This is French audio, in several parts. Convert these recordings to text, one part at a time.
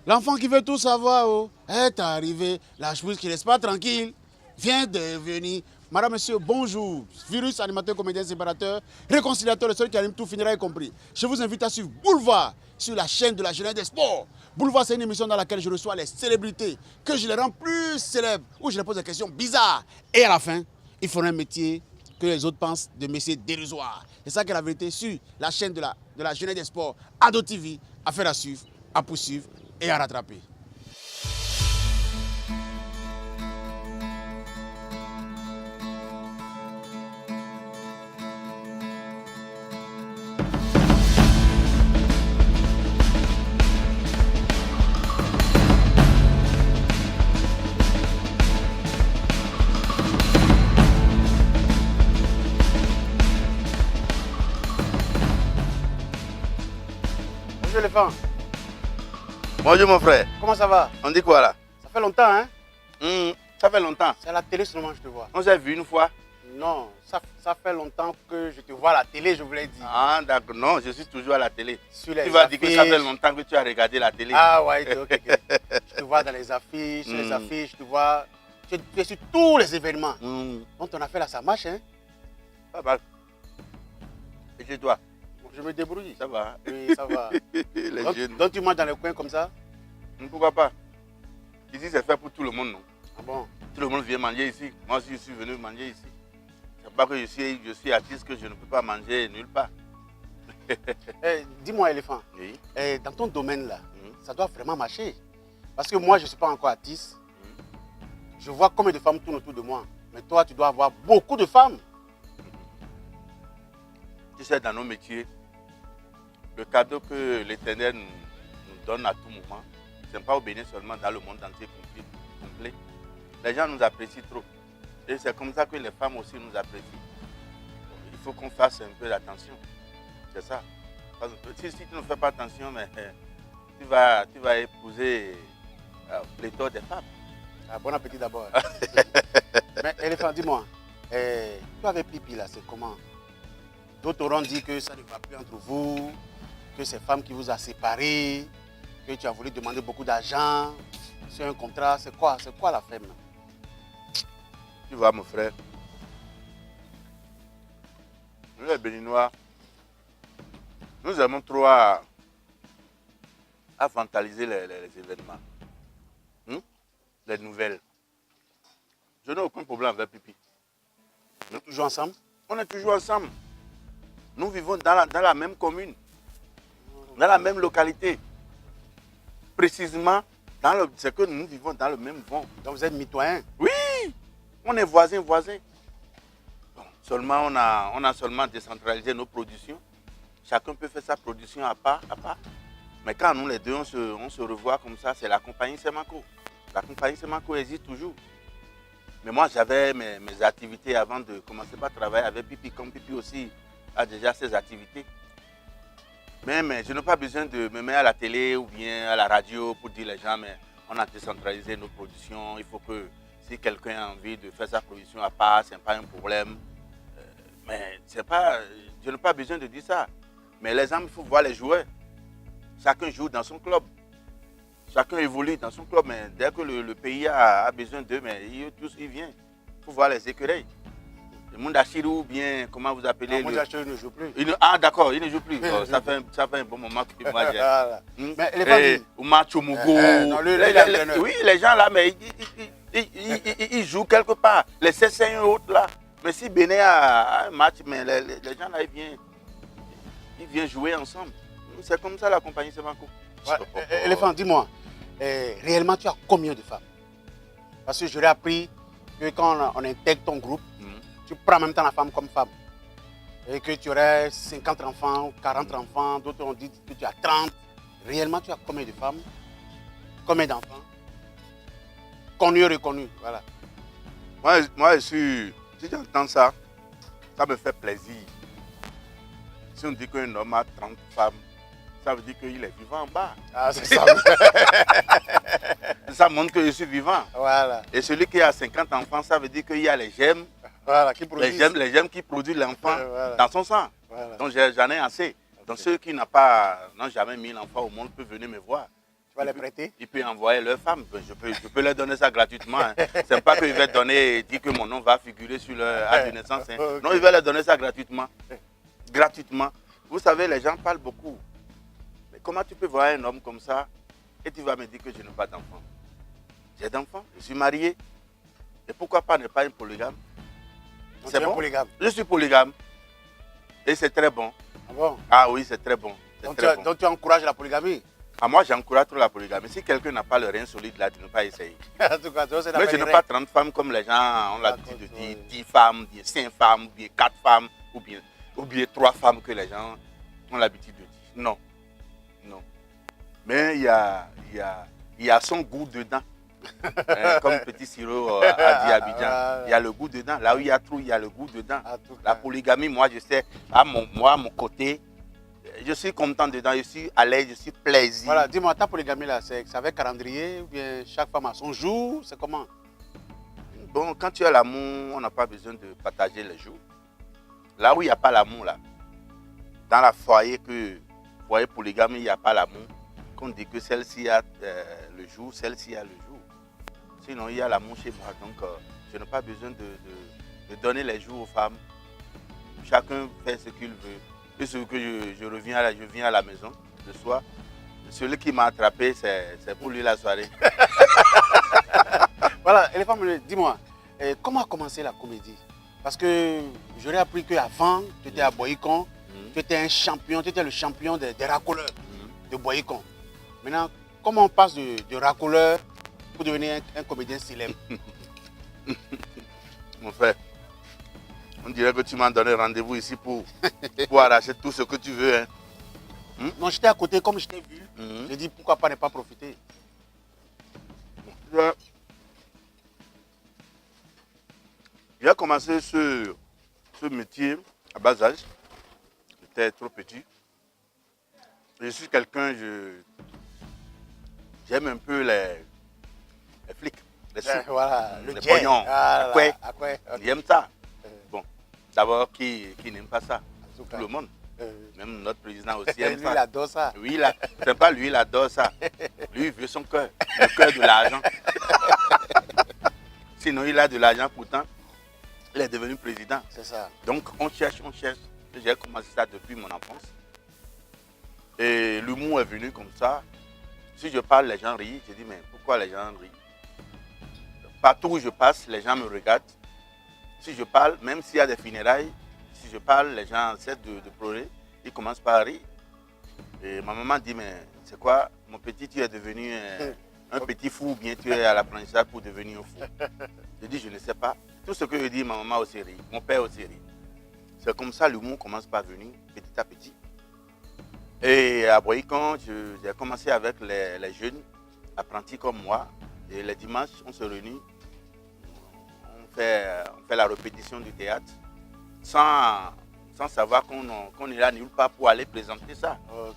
L'enfant qui veut tout savoir oh, est arrivé. La chose qui ne laisse pas tranquille vient de venir. Madame, monsieur, bonjour. Virus, animateur, comédien, séparateur, réconciliateur, le seul qui anime tout finira y compris. Je vous invite à suivre Boulevard sur la chaîne de la jeunesse des sports. Boulevard, c'est une émission dans laquelle je reçois les célébrités, que je les rends plus célèbres, où je leur pose des questions bizarres. Et à la fin, ils feront un métier que les autres pensent de métier dérisoire. C'est ça qui est la vérité sur la chaîne de la jeunesse des sports, Ado TV, affaire à suivre, à poursuivre et à rattraper. Bonjour les femmes. Bonjour mon frère. Comment ça va? On dit quoi là? Ça fait longtemps, hein? Ça fait longtemps. C'est à la télé seulement que je te vois. On s'est vu une fois. Non, ça fait longtemps que je te vois à la télé, je voulais dire. Ah d'accord, non, je suis toujours à la télé. Sur les Tu vas dire que ça affiches. fait longtemps que tu as regardé la télé. Ah ouais, ok. Je te vois dans les affiches, sur les affiches, je te vois. Tu es sur tous les événements. Donc ton affaire là, ça marche, hein? Ça va. Et chez toi? Je me débrouille. Ça va. Oui, ça va. Les donc, jeunes. donc tu manges dans le coin comme ça? Pourquoi pas? Ici c'est fait pour tout le monde, non? Ah bon? Tout le monde vient manger ici. Moi aussi je suis venu manger ici. C'est pas que je suis artiste que je ne peux pas manger nulle part. Dis-moi, éléphant, Oui. dans ton domaine là, ça doit vraiment marcher. Parce que moi, je ne suis pas encore artiste. Je vois combien de femmes tournent autour de moi. Mais toi, tu dois avoir beaucoup de femmes. Tu sais, dans nos métiers, le cadeau que l'Éternel nous donne à tout moment, ce n'est pas au Bénin seulement, dans le monde entier complet. Les gens nous apprécient trop. Et c'est comme ça que les femmes aussi nous apprécient. Il faut qu'on fasse un peu d'attention. C'est ça. Parce que si tu ne fais pas attention, mais, tu vas épouser pléthore des femmes. Ah, bon appétit d'abord. Mais éléphant, dis-moi, toi avec Pipi là, c'est comment? D'autres auront dit que ça ne va plus entre vous, que c'est femme qui vous a séparés, que tu as voulu demander beaucoup d'argent sur un contrat. C'est quoi la femme? Tu vois, mon frère, nous les Béninois, nous aimons trop à vandaliser les événements, les nouvelles. Je n'ai aucun problème avec Pipi. Nous toujours ensemble? On est toujours ensemble. Nous vivons dans la même commune, dans la même localité. Précisément, c'est que nous vivons dans le même vent. Donc vous êtes mitoyens? Oui, on est voisins. Bon, seulement on a seulement décentralisé nos productions. Chacun peut faire sa production à part. Mais quand nous les deux on se revoit comme ça, c'est la compagnie Semaco. La compagnie Semaco existe toujours. Mais moi j'avais mes activités avant de commencer par travailler avec Pipi, comme Pipi aussi a déjà ses activités. Mais je n'ai pas besoin de me mettre à la télé ou bien à la radio pour dire les gens, mais on a décentralisé nos productions. Il faut que si quelqu'un a envie de faire sa production à part, ce n'est pas un problème. Mais je n'ai pas besoin de dire ça. Mais les hommes, il faut voir les joueurs. Chacun joue dans son club. Chacun évolue dans son club. Mais dès que le pays a besoin d'eux, tous ils viennent. Il faut voir les écureuils. Le Mundachirou ou bien, comment vous appelez? Le Mundachirou ne joue plus. Ah d'accord, il ne joue plus. Ça fait un bon moment que moi j'ai. Mais elle est pas Ouma Chomogo. Oui, les gens là, mais ils jouent quelque part. Les C5 et autres là. Mais si Bénin a un match, mais les gens là, ils viennent jouer ensemble. C'est comme ça la compagnie Semaco. Éléphant, dis-moi, réellement tu as combien de femmes? Parce que j'aurais appris que quand on intègre ton groupe, tu prends en même temps la femme comme femme. Et que tu aurais 50 enfants ou 40 enfants, d'autres ont dit que tu as 30. Réellement, tu as combien de femmes? Combien d'enfants? Connus, reconnus, voilà. Moi, si j'entends ça, ça me fait plaisir. Si on dit qu'un homme a 30 femmes, ça veut dire qu'il est vivant en bas. Ah, c'est ça. Ça montre que je suis vivant. Voilà. Et celui qui a 50 enfants, ça veut dire qu'il y a les gemmes. Voilà, les gemmes qui produisent l'enfant voilà. dans son sang. Voilà. Donc j'en ai assez. Donc ceux qui n'ont jamais mis l'enfant au monde peuvent venir me voir. Tu vas les prêter? Ils peuvent envoyer leurs femmes. Je peux leur donner ça gratuitement. Hein. Ce n'est pas qu'ils veulent donner et dire que mon nom va figurer sur leur acte de naissance. Hein. Okay. Non, ils veulent leur donner ça gratuitement. Gratuitement. Vous savez, les gens parlent beaucoup. Mais comment tu peux voir un homme comme ça et tu vas me dire que je n'ai pas d'enfant? J'ai d'enfants, je suis marié. Et pourquoi pas ne pas être polygame? C'est bon? Polygame. Je suis polygame. Et c'est très bon. Ah bon? Ah oui, c'est très bon. Donc tu encourages la polygamie? Ah, moi, j'encourage trop la polygamie. Si quelqu'un n'a pas le rein solide là, tu ne peux pas essayer. En tout cas, mais je n'ai pas 30 femmes comme les gens ont l'habitude de dire 10 femmes, bien 5 femmes, bien 4 femmes, ou bien 3 femmes que les gens ont l'habitude de dire. Non. Non. Mais il y a son goût dedans. Comme Petit Siro a dit à Abidjan, il y a le goût dedans. Là où il y a trop, il y a le goût dedans. La polygamie, moi, je sais, à mon côté, je suis content dedans, je suis à l'aise, je suis plaisir. Voilà, dis-moi, ta polygamie là, c'est avec calendrier ou bien chaque femme a son jour, c'est comment? Bon, quand tu as l'amour, on n'a pas besoin de partager les jours. Là où il n'y a pas l'amour, là, dans la foyer polygamie, il n'y a pas l'amour, qu'on dit que celle-ci a le jour, celle-ci a le jour. Sinon, il y a l'amour chez moi, donc je n'ai pas besoin de donner les jours aux femmes. Chacun fait ce qu'il veut. Et ce que je viens à la maison le soir. Celui qui m'a attrapé, c'est pour lui la soirée. Voilà, et les femmes, dis-moi, comment a commencé la comédie? Parce que j'aurais appris qu'avant, tu étais à Boycon, tu étais un champion, tu étais le champion des racoleurs de Boycon. Maintenant, comment on passe de racoleur pour devenir un comédien célèbre? Mon frère, on dirait que tu m'as donné rendez-vous ici pour arracher tout ce que tu veux. Hein. Non, j'étais à côté, comme je t'ai vu. J'ai dit pourquoi pas ne pas profiter. J'ai commencé ce métier à bas âge. J'étais trop petit. Je suis quelqu'un, j'aime un peu les flics, les sous, voilà, les pognons. Okay. J'aime ça. Bon, d'abord, qui n'aime pas ça? Tout le monde. Même notre président aussi aime lui, ça. il adore ça. Oui, c'est pas lui, il adore ça. Lui, il veut son cœur, le cœur de l'argent. Sinon, il a de l'argent, pourtant, il est devenu président. C'est ça. Donc, on cherche. J'ai commencé ça depuis mon enfance. Et l'humour est venu comme ça. Si je parle, les gens rient. Je dis, mais pourquoi les gens rient? Partout où je passe, les gens me regardent. Si je parle, même s'il y a des funérailles, si je parle, les gens essaient de pleurer. Ils commencent par rire. Et ma maman dit, mais c'est quoi, mon petit, tu es devenu un petit fou ou bien tu es à l'apprentissage pour devenir un fou? Je dis, je ne sais pas. Tout ce que je dis, ma maman aussi rit, mon père aussi rit. C'est comme ça, l'humour commence par venir petit à petit. Et à Boycon, j'ai commencé avec les jeunes apprentis comme moi. Et les dimanches, on se réunit, on fait la répétition du théâtre sans savoir qu'on ira nulle part pour aller présenter ça. Okay.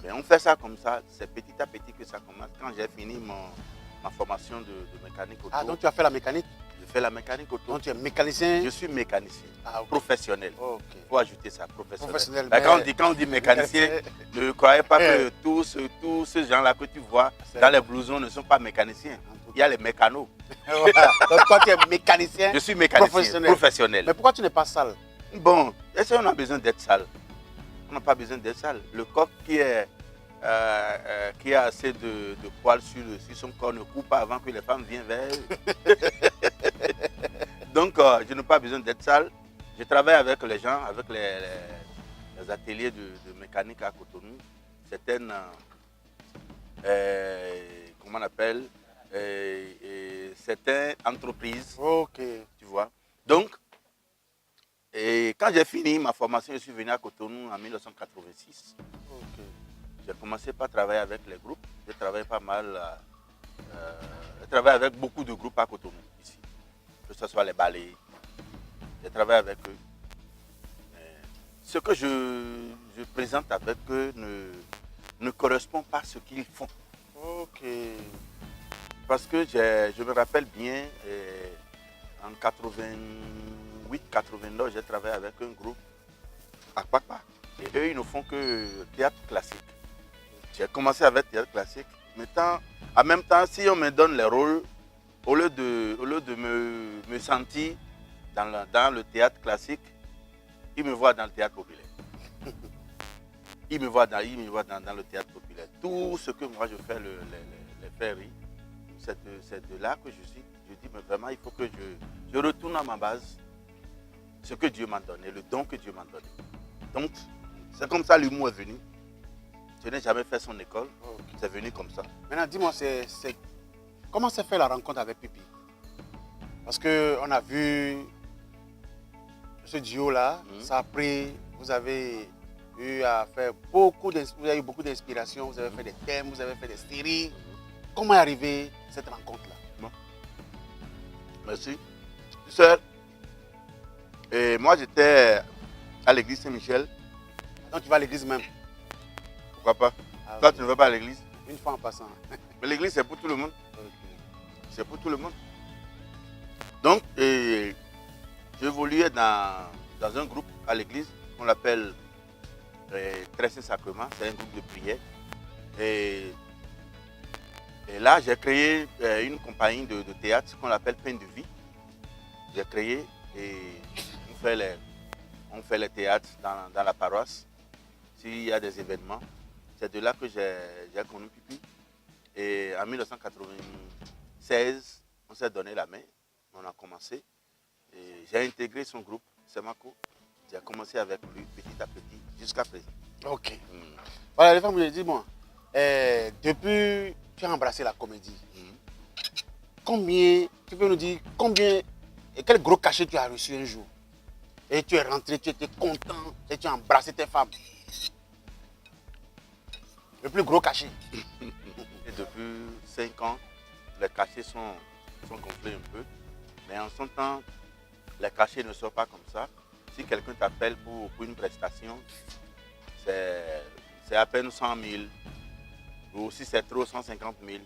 Mais on fait ça comme ça, c'est petit à petit que ça commence. Quand j'ai fini ma formation de mécanique auto. Ah, donc tu as fait la mécanique? Je fais la mécanique auto. Donc tu es mécanicien? Je suis mécanicien, okay. Professionnel. Okay. Il faut ajouter ça, professionnel. Mais... Quand on dit mécanicien, ne croyez pas que tous ces gens-là que tu vois dans les blousons ne sont pas mécaniciens. Il y a les mécanos. Donc toi tu es mécanicien? Je suis mécanicien professionnel. Mais pourquoi tu n'es pas sale? Bon, est-ce qu'on a besoin d'être sale? On n'a pas besoin d'être sale. Le coq qui a assez de poils sur son corps ne court pas avant que les femmes viennent vers eux. Donc, je n'ai pas besoin d'être sale. Je travaille avec les gens, avec les ateliers de mécanique à Cotonou. Certaines, comment on appelle, certaines entreprises. Ok. Tu vois. Donc, et quand j'ai fini ma formation, je suis venu à Cotonou en 1986. Okay. J'ai commencé par travailler avec les groupes. J'ai travaillé pas mal. J'ai travaillé avec beaucoup de groupes à Cotonou, ici. Que ce soit les ballets. J'ai travaillé avec eux. Ce que je présente avec eux ne correspond pas à ce qu'ils font. Ok. Parce que je me rappelle bien, en 88-89, j'ai travaillé avec un groupe à Kpakpa. Et eux, ils ne font que théâtre classique. J'ai commencé avec théâtre classique. Maintenant, en même temps, si on me donne les rôles, au lieu de me sentir dans le théâtre classique, il me voit dans le théâtre populaire. Il me voit dans le théâtre populaire. Tout ce que moi je fais, les faire rire, c'est de là que je suis. Je dis, mais vraiment, il faut que je retourne à ma base, ce que Dieu m'a donné, le don que Dieu m'a donné. Donc, c'est comme ça l'humour est venu. Je n'ai jamais fait son école, c'est venu comme ça. Maintenant, dis-moi, comment s'est fait la rencontre avec Pipi? Parce qu'on a vu ce duo-là, ça a pris, vous avez eu à faire beaucoup d'inspiration, vous avez fait des thèmes, vous avez fait des séries. Comment est arrivée cette rencontre-là? Bon. Merci. Tu sais, et moi j'étais à l'église Saint-Michel. Donc tu vas à l'église même? Pourquoi pas? Ah, Toi okay. tu ne vas pas à l'église? Une fois en passant. Mais l'église c'est pour tout le monde. Okay. C'est pour tout le monde. Donc, j'évoluais dans un groupe à l'église qu'on l'appelle Très Saint Sacrement. C'est un groupe de prière. Et là, j'ai créé une compagnie de théâtre qu'on appelle Pain de Vie. J'ai créé et on fait les théâtres dans la paroisse. S'il y a des événements, c'est de là que j'ai connu Pipi. Et en 1996, on s'est donné la main, on a commencé. J'ai intégré son groupe, Semako. J'ai commencé avec lui petit à petit, jusqu'à présent. Ok. Voilà, les femmes, je dis, bon, depuis tu as embrassé la comédie, combien, tu peux nous dire, combien, et quel gros cachet tu as reçu un jour? Et tu es rentré, tu étais content, et tu as embrassé tes femmes. Le plus gros cachet. Et depuis 5 ans, les cachets sont gonflés un peu. Mais en son temps, les cachets ne sont pas comme ça. Si quelqu'un t'appelle pour une prestation, c'est à peine 100 000. Ou si c'est trop, 150 000.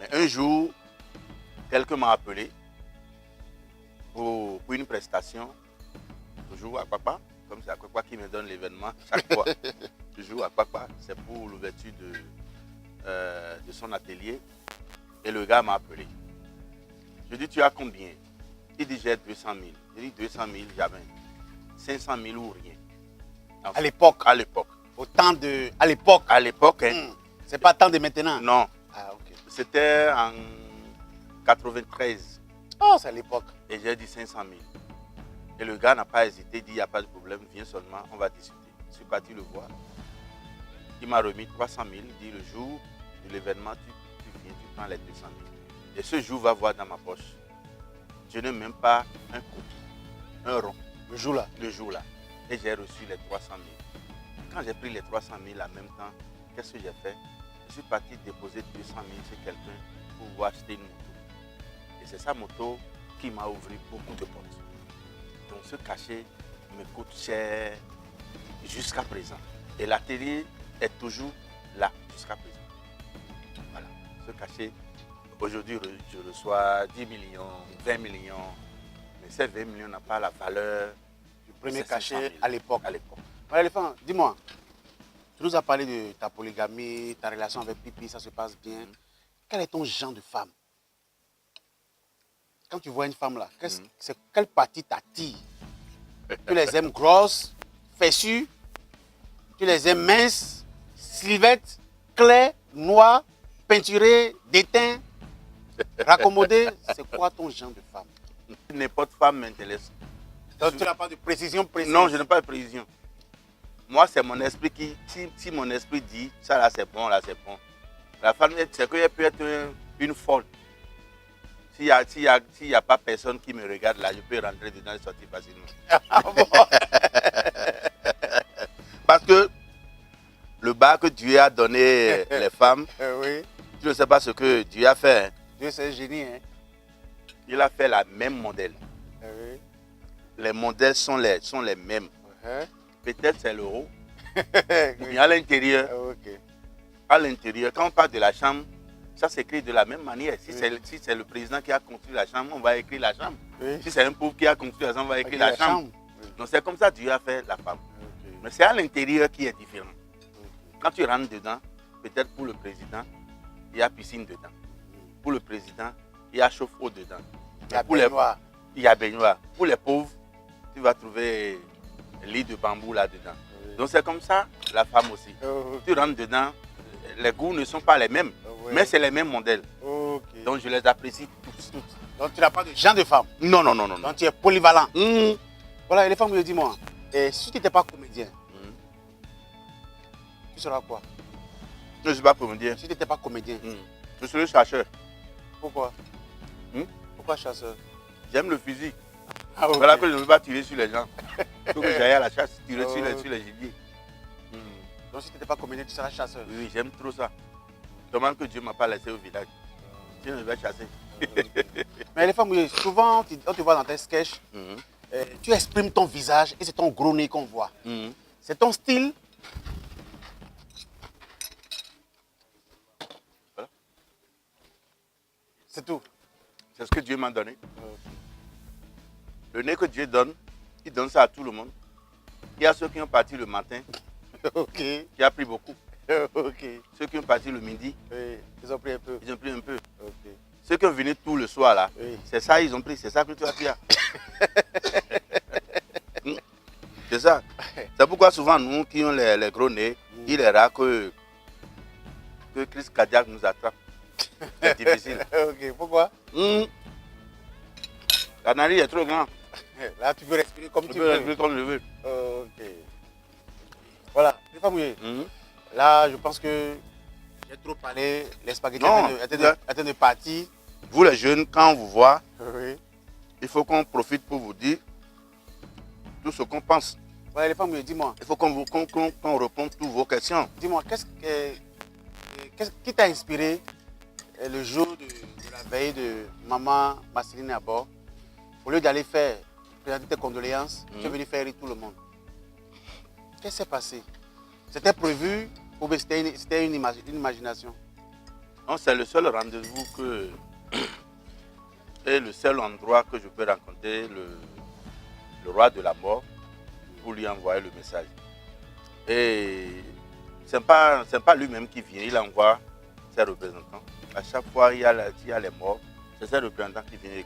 Mais un jour, quelqu'un m'a appelé pour une prestation. Toujours à Papa, comme c'est à Papa qui me donne l'événement chaque fois. Toujours à Papa, c'est pour l'ouverture de son atelier. Et le gars m'a appelé. Je dis, tu as combien? Il dit, j'ai 200 000. Je dis, 200 000, jamais. 500 000 ou rien. Enfin, à l'époque? À l'époque. Au temps de... À l'époque? À l'époque, hein. C'est pas tant de maintenant? Non. Ah, ok. C'était en 93. Oh, c'est à l'époque. Et j'ai dit 500 000. Et le gars n'a pas hésité, il dit, il n'y a pas de problème, viens seulement, on va discuter. Je suis parti le voir. Il m'a remis 300 000. Il dit, le jour de l'événement, tu viens, tu prends les 200 000. Et ce jour va voir dans ma poche. Je n'ai même pas un cookie, un rond. Le jour-là? Le jour-là. Et j'ai reçu les 300 000. Quand j'ai pris les 300 000 en même temps, qu'est-ce que j'ai fait? Je suis parti déposer 200 000 chez quelqu'un pour pouvoir acheter une moto. Et c'est sa moto qui m'a ouvert beaucoup de portes. Donc ce cachet me coûte cher jusqu'à présent. Et l'atelier est toujours là jusqu'à présent. Voilà. Ce cachet, aujourd'hui, je reçois 10 millions, 20 millions. Mais ces 20 millions n'ont pas la valeur du premier cachet à l'époque. Voilà, l'éléphant, dis-moi, tu nous as parlé de ta polygamie, ta relation avec Pipi, ça se passe bien. Quel est ton genre de femme? Quand tu vois une femme là, quelle partie t'attire? Tu les aimes grosses, fessues? Tu les aimes minces, slivettes, claires, noires, peinturées, déteintes, raccommodées? C'est quoi ton genre de femme? N'importe femme m'intéresse. Donc tu n'as pas de précision précise? Non, je n'ai pas de précision. Moi, c'est mon esprit qui, si mon esprit dit, ça là c'est bon, là c'est bon. La femme, c'est qu'elle peut être une folle. S'il n'y a pas personne qui me regarde là, je peux rentrer dedans et sortir facilement. Ah bon? Parce que le bas que Dieu a donné les femmes, oui. Tu ne sais pas ce que Dieu a fait. Hein. Dieu c'est un génie. Hein? Il a fait la même modèle. Oui. Les modèles sont les mêmes. Peut-être c'est le haut. Mais à l'intérieur, à l'intérieur, quand on parle de la chambre, ça s'écrit de la même manière. Si c'est le président qui a construit la chambre, on va écrire la chambre. Oui. Si c'est un pauvre qui a construit la chambre, on va écrire la chambre. Oui. Donc c'est comme ça que Dieu a fait la femme. Mais c'est à l'intérieur qui est différent. Quand tu rentres dedans, peut-être pour le président, il y a piscine dedans. Pour le président, il y a chauffe-eau dedans. Il y a Pour les baignoire. il y a baignoire. Pour les pauvres, tu vas trouver un lit de bambou là-dedans. Oui. Donc c'est comme ça, la femme aussi. Ok. Tu rentres dedans, les goûts ne sont pas les mêmes, Oui. mais c'est les mêmes modèles. Ok. Donc je les apprécie tous. Donc tu n'as pas de genre de femme. Non, non, non, non. non. Donc tu es polyvalent. Mmh. Voilà, les femmes me disent, dis-moi, si tu n'étais pas comédien, tu seras quoi? Je ne suis pas pour me dire. Si tu n'étais pas comédien, Je suis le chercheur. pourquoi? Hmm? Pourquoi chasseur? J'aime le fusil. Ah, ok. Voilà que je ne veux pas tirer sur les gens. Il faut que j'aille à la chasse, tirer sur les gibiers. Donc si tu n'étais pas comédien, tu seras chasseur. Oui, j'aime trop ça. Demande que Dieu ne m'a pas laissé au village. Sinon, je vais chasser. Mais les femmes, souvent, on te voit dans tes sketchs, tu exprimes ton visage et c'est ton gros nez qu'on voit. C'est ton style. Voilà. C'est tout. C'est ce que Dieu m'a donné. Le nez que Dieu donne, il donne ça à tout le monde. Il y a ceux qui ont parti le matin, Ok. qui a pris beaucoup. Ok. Ceux qui ont parti le midi, Oui, ils ont pris un peu. ils ont pris un peu. Ok. Ceux qui ont venu tout le soir là, Oui. c'est ça ils ont pris, c'est ça que tu as pris. C'est ça. C'est pourquoi souvent nous qui ont les gros nez, il est rare que crise cardiaque nous attrape. C'est difficile. Ok, pourquoi? La narine est trop grande. Là, tu peux respirer comme Je tu peux veux. respirer comme je veux. Ok. Voilà, les femmes, oui. Là, je pense que j'ai trop parlé. Les spaghettis Non, étaient de partir. Vous les jeunes, quand on vous voit, Oui. il faut qu'on profite pour vous dire tout ce qu'on pense. Voilà, les femmes, oui, dis-moi. Il faut qu'on réponde toutes vos questions. Dis-moi, qui t'a inspiré le jour de la veille de maman Marceline à bord? Au lieu d'aller présenter tes condoléances, tu es venu faire rire tout le monde. Qu'est-ce qui s'est passé? C'était prévu ou bien c'était une imagination? Non, c'est le seul rendez-vous que et le seul endroit que je peux rencontrer le roi de la mort pour lui envoyer le message. Et ce n'est pas lui-même qui vient, il envoie ses représentants. À chaque fois, il y a les morts, c'est ses représentants qui viennent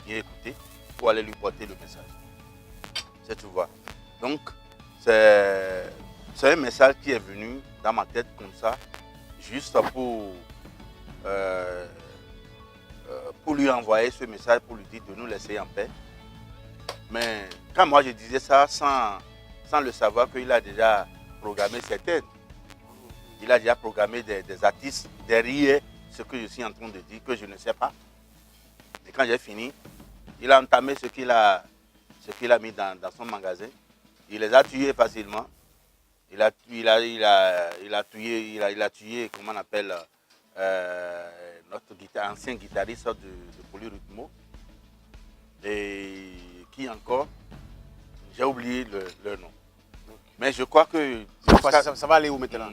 écouter pour aller lui porter le message. C'est tu vois. Donc, c'est un message qui est venu dans ma tête comme ça, juste pour lui envoyer ce message, pour lui dire de nous laisser en paix. Mais quand moi je disais ça sans le savoir qu'il a déjà programmé ses têtes, il a déjà programmé des artistes derrière ce que je suis en train de dire, que je ne sais pas. Et quand j'ai fini, il a entamé ce qu'il a mis dans son magasin. Il les a tués facilement. Il a tué, comment on appelle, notre ancien guitariste de Polyrythmo. Et qui encore, j'ai oublié leur nom. Mais je crois que... Ça va aller où maintenant?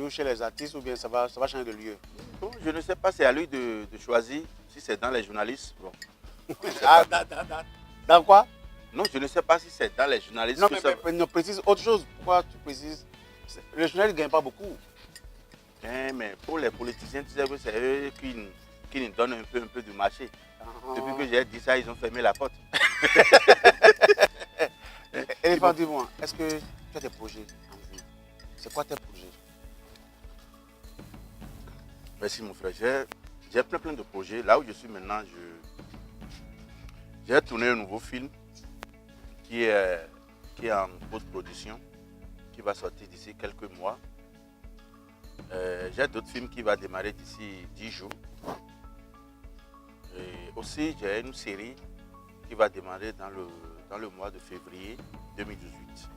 Chez les artistes ou bien ça va changer de lieu? Bon, je ne sais pas, c'est à lui de choisir si c'est dans les journalistes. Bon. Dans quoi? Non, je ne sais pas si c'est dans les journalistes. Non, mais précise autre chose. Pourquoi tu précises? Les journalistes ne gagnent pas beaucoup. Mais pour les politiciens, tu sais que c'est eux qui nous donnent un peu du marché. Depuis que j'ai dit ça, ils ont fermé la porte. Et bon, dis-moi, est-ce que tu as des projets en vue? C'est quoi tes projets? Merci mon frère. J'ai plein de projets. Là où je suis maintenant, j'ai tourné un nouveau film qui est en post-production, qui va sortir d'ici quelques mois. J'ai d'autres films qui vont démarrer d'ici 10 jours. Et aussi, j'ai une série qui va démarrer dans le mois de février 2018.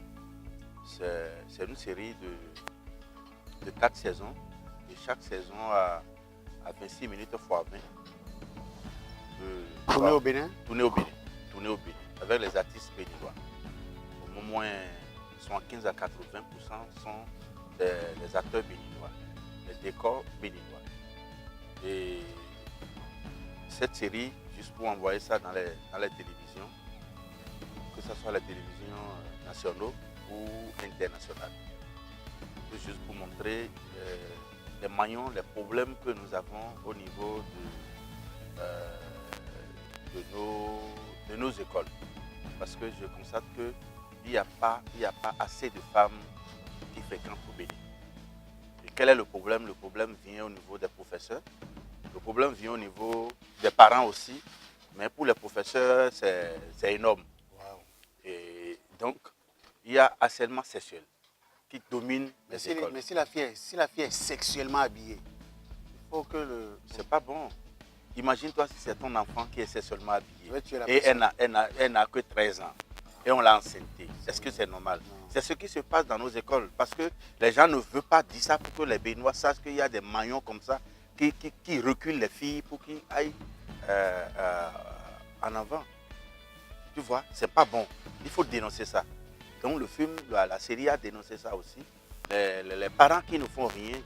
C'est une série de 4 saisons. Et chaque saison a 26 minutes x 20. Tourné au Bénin? Tourné au Bénin, avec les artistes béninois. Au moins 75 à 80% sont des acteurs béninois, les décors béninois. Et cette série, juste pour envoyer ça dans les télévisions, que ce soit les télévisions nationales ou internationales. Juste pour montrer les maillons, les problèmes que nous avons au niveau de nos écoles. Parce que je constate qu'il n'y a pas assez de femmes qui fréquentent au Bénin. Et quel est le problème? Le problème vient au niveau des professeurs. Le problème vient au niveau des parents aussi. Mais pour les professeurs, c'est énorme. Wow. Et donc, il y a harcèlement sexuel qui domine les écoles. Mais si la fille est sexuellement habillée, il faut que le... C'est pas bon. Imagine-toi si c'est ton enfant qui est sexuellement habillé et personne. elle n'a que 13 ans et on l'a enceinté. Est-ce que c'est normal? C'est ce qui se passe dans nos écoles parce que les gens ne veulent pas dire ça pour que les Béninois sachent qu'il y a des maillons comme ça qui reculent les filles pour qu'ils aillent en avant. Tu vois, c'est pas bon. Il faut dénoncer ça. Donc le film, la série a dénoncé ça aussi. Les parents qui ne font rien,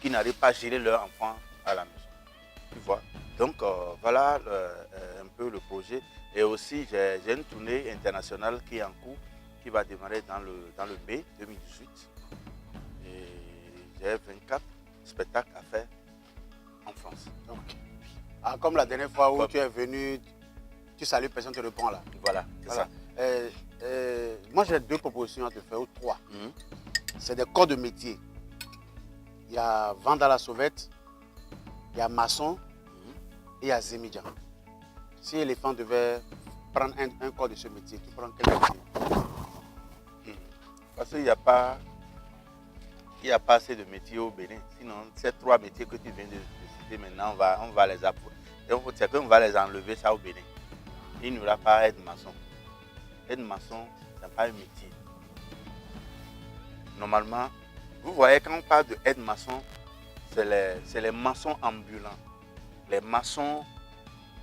qui n'arrivent pas à gérer leur enfant à la maison. Tu vois. Donc voilà un peu le projet. Et aussi j'ai une tournée internationale qui est en cours, qui va démarrer dans le mai 2018. Et j'ai 24 spectacles à faire en France. Okay. Ah, comme la dernière fois où tu es venu, tu salues, personne ne te répond là. Voilà, c'est ça. Moi j'ai 2 propositions à te faire, ou 3. C'est des corps de métier. Il y a Vandala Sauvette, il y a maçon et il y a Zemidjan. Si l'éléphant devait prendre un corps de ce métier, tu prends quel métier? Parce qu'il n'y a pas assez de métiers au Bénin. Sinon, ces 3 métiers que tu viens de citer maintenant, on va les apprendre. C'est qu'on va les enlever ça au Bénin. Il n'y aura pas aide-maçon. Aide-maçon, ce n'est pas un métier. Normalement, vous voyez, quand on parle de aide-maçon, c'est les maçons ambulants. Les maçons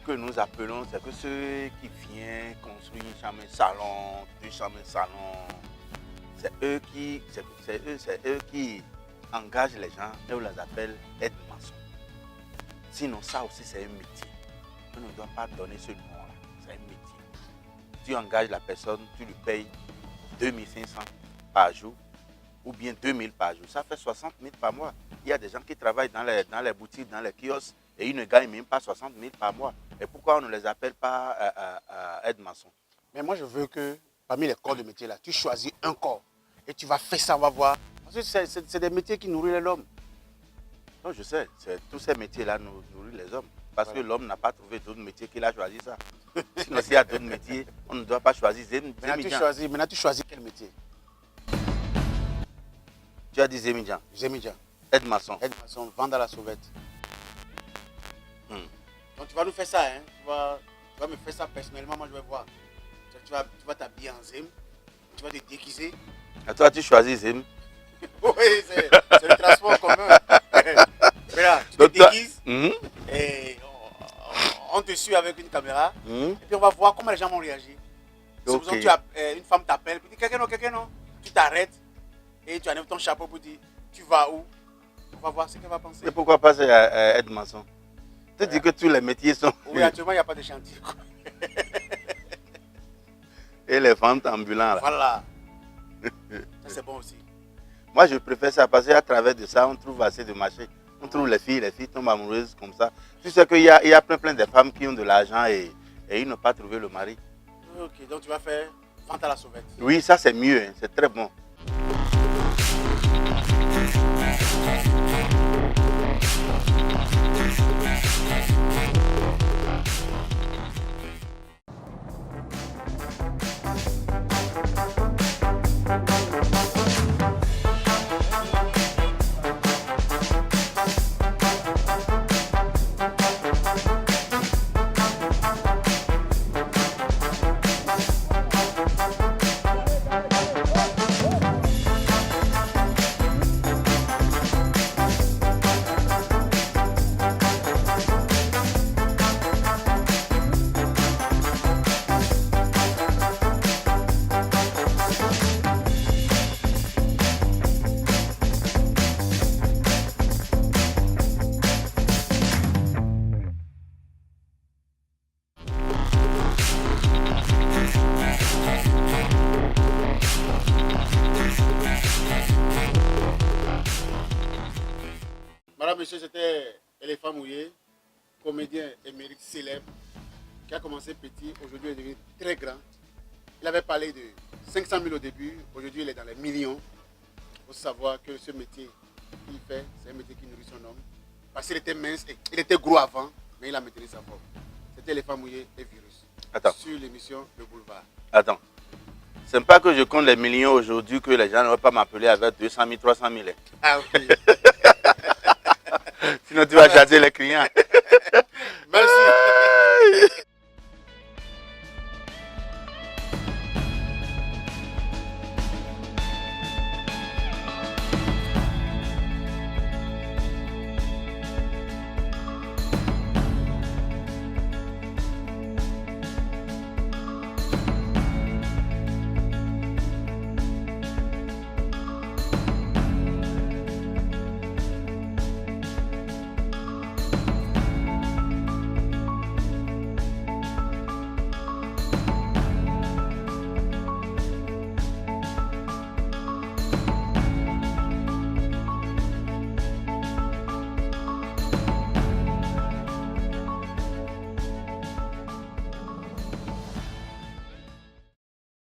que nous appelons, c'est que ceux qui viennent construire une chambre, un salon, 2 chambres, un salon. C'est eux qui engagent les gens et on les appelle aide-maçons. Sinon, ça aussi, c'est un métier. On ne doit pas donner ce nom-là. C'est un métier. Tu engages la personne, tu lui payes 2500 par jour ou bien 2000 par jour. Ça fait 60 000 par mois. Il y a des gens qui travaillent dans les boutiques, dans les kiosques et ils ne gagnent même pas 60 000 par mois. Et pourquoi on ne les appelle pas aide-maçons? Mais moi, je veux que parmi les corps de métier là, tu choisis un corps et tu vas faire ça, on va voir. Parce que c'est des métiers qui nourrissent l'homme. Non, je sais. Tous ces métiers-là nourrissent les hommes. Parce que l'homme n'a pas trouvé d'autres métiers qu'il a choisi ça. Sinon, s'il y a d'autres métiers, on ne doit pas choisir Zemidjan. Maintenant, tu choisis quel métier? Tu as dit Zemidjan. Zemidjan. Aide-maçon. Aide-maçon, Vandala Sauvette. Donc tu vas nous faire ça, hein? Tu vas me faire ça personnellement, moi je vais voir. Tu vas t'habiller en Zem, tu vas te déguiser. Et toi, tu choisis Zem. Oui, c'est le transport en commun. Voilà, tu te déguises et on te suit avec une caméra. Et puis on va voir comment les gens vont réagir. Supposons que une femme t'appelle, puis dit quelqu'un non. Tu t'arrêtes et tu enlèves ton chapeau pour dire tu vas où? On va voir ce qu'elle va penser. Et pourquoi pas aide-maçon? Tu dis que tous les métiers sont... Oui, actuellement il n'y a pas de chantier. Et les ventes ambulantes là. Voilà. Ça c'est bon aussi. Moi je préfère ça parce qu'à travers de ça on trouve assez de marché. On trouve les filles tombent amoureuses comme ça. Tu sais qu'il y a plein de femmes qui ont de l'argent et ils n'ont pas trouvé le mari. Ok, donc tu vas faire vente à la sauvette. Oui, ça c'est mieux, hein. C'est très bon. Madame, monsieur, c'était Éléphant Mouillé, comédien émérite célèbre, qui a commencé petit, aujourd'hui il est devenu très grand. Il avait parlé de 500 000 au début, aujourd'hui il est dans les millions. Il faut savoir que ce métier qu'il fait, c'est un métier qui nourrit son homme. Parce qu'il était mince, il était gros avant, mais il a maintenu sa forme. C'était Éléphant Mouillé et Virus. Attends. Sur l'émission Le Boulevard. Attends. C'est pas que je compte les millions aujourd'hui que les gens ne vont pas m'appeler avec 200 000, 300 000. Ah oui. Sinon tu vas jaser les clients.